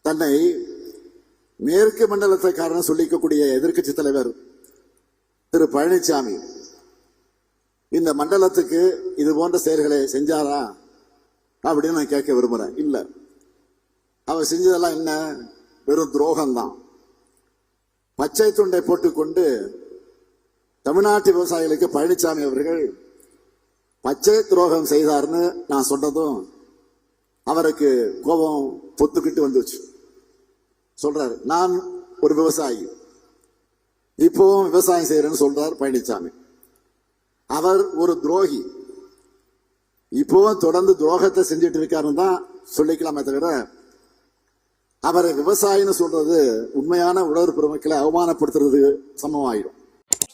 தன்னை மேற்கு மண்டலத்துக்காரன் சொல்லிக்கக்கூடிய எதிர்க்கட்சி தலைவர் திரு பழனிசாமி இந்த மண்டலத்துக்கு இது போன்ற செயல்களை செஞ்சாரா அப்படின்னு நான் கேட்க விரும்புறேன். இல்ல, அவர் செஞ்சதெல்லாம் என்ன? வெறும் துரோகம்தான். பச்சை துண்டை போட்டுக்கொண்டு தமிழ்நாட்டு விவசாயிகளுக்கு பழனிசாமி அவர்கள் பச்சை துரோகம் செய்தார்னு நான் சொன்னதும் அவருக்கு கோபம் பொத்துக்கிட்டு வந்துச்சு. சொல்றாரு, நான் ஒரு விவசாயி, இப்பவும் விவசாயம் செய்யறேன்னு சொல்றார் பழனிசாமி. அவர் ஒரு துரோகி, இப்பவும் தொடர்ந்து துரோகத்தை செஞ்சுட்டு இருக்காருன்னு தான் சொல்லிக்கலாமே தவிர அவரை விவசாயின்னு சொல்றது உண்மையான உழவர் பெருமக்களை அவமானப்படுத்துறது சமமாயிடும்.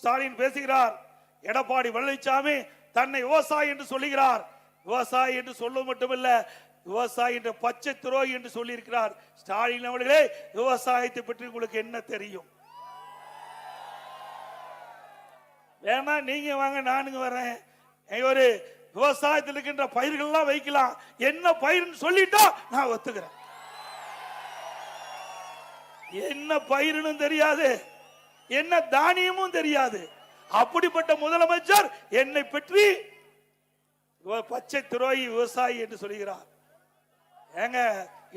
ஸ்டாலின் பேசுகிறார், எடப்பாடி பழனிசாமி தன்னை விவசாயி என்று சொல்லுகிறார். விவசாயி என்று சொல்ல மட்டுமல்ல, விவசாயி என்ற பச்சை துரோகி என்று சொல்லி இருக்கிறார். ஸ்டாலின் அவர்களே, விவசாயத்தை பற்றி உங்களுக்கு என்ன தெரியும்? வேணா நீங்க வாங்க, நானுங்க வரேன். ஒரு விவசாயத்தில் இருக்கின்ற பயிர்கள் எல்லாம் வைக்கலாம், என்ன பயிர்னு சொல்லிட்டா நான் ஒத்துக்கிறேன். என்ன பயிர்னு தெரியாது, என்ன தானியமும் தெரியாது. அப்படிப்பட்ட முதலமைச்சர் என்னை பற்றி பச்சை துரோகி விவசாயி என்று சொல்கிறார். ஏங்க,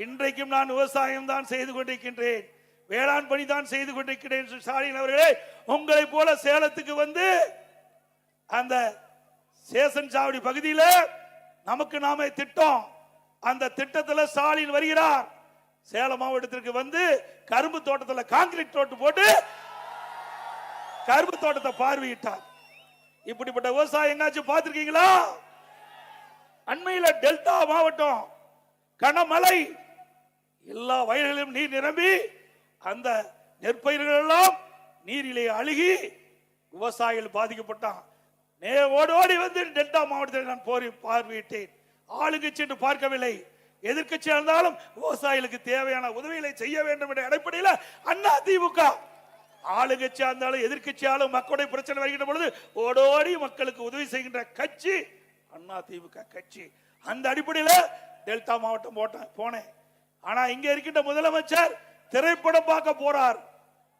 இன்றைக்கும் நான் விவசாயம் தான் செய்து கொண்டிருக்கின்றேன், வேளாண் பணி தான் செய்து கொண்டிருக்கிறேன். ஸ்டாலின் அவர்களே, உங்களை போல சேலத்துக்கு வந்து அந்த சேசன் சாவடி பகுதியில் நமக்கு நாமே திட்டம், அந்த திட்டத்தில் ஸ்டாலின் வருகிறார். சேலம் மாவட்டத்திற்கு வந்து கரும்பு தோட்டத்தில் கான்கிரீட் தோட்டு போட்டு கரும்பு தோட்டத்தை பார்வையிட்டார். இப்படிப்பட்ட விவசாயம் எங்காச்சும் பார்த்திருக்கீங்களா? அண்மையில் டெல்டா மாவட்டம் கனமழை, எல்லா வயல்களிலும் நீர் நிரம்பி அந்த நெற்பயிர்கள் எல்லாம் நீரிலே அழுகி விவசாயிகள் பாதிக்கப்பட்டான். ஓடி வந்து டெல்டா மாவட்டத்தில் நான் பார்வையிட்டேன். ஆளுங்கட்சி என்று பார்க்கவில்லை, எதிர்க்கட்சியா இருந்தாலும் விவசாயிகளுக்கு தேவையான உதவிகளை செய்ய வேண்டும் என்ற அடிப்படையில் அண்ணா திமுக, ஆளுங்கட்சியா இருந்தாலும் எதிர்க்கட்சியாலும் மக்களுடைய பிரச்சனை வருகின்ற பொழுது ஓடோடி மக்களுக்கு உதவி செய்கின்ற கட்சி அண்ணா திமுக கட்சி. அந்த அடிப்படையில் டெல்டா மாவட்டம் போனேன். ஆனா இங்க இருக்கின்ற முதலமைச்சர் திரைப்படம் பார்க்க போறார்.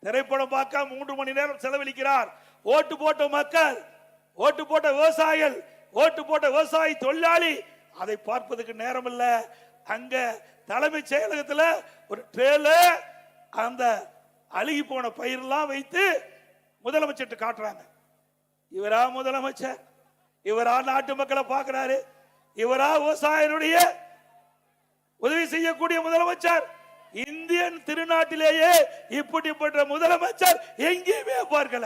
திரைப்படம் பார்க்க 3 மணி நேரம் செலவழிக்கிறார். ஓட்டு போட்ட மக்கள், ஓட்டு போட்ட விவசாயிகள், ஓட்டு போட்ட விவசாயி தொழிலாளி அதை பார்ப்பதற்கு நேரம் இல்ல. அங்க தலைமைச் செயலகத்தில் ஒரு ட்ரேல அந்த அழுகி போன பயிரெல்லாம் வைத்து முதலமைச்சர் காட்டுறாங்க. இவரா முதலமைச்சர்? இவரா நாட்டு மக்களை பார்க்கிறாரு? இவரா விவசாயினுடைய உதவி செய்யக்கூடிய முதலமைச்சர்? இந்தியன் திருநாட்டிலேயே இப்படிப்பட்ட முதலமைச்சர் எங்கேயுமே பார்க்கல.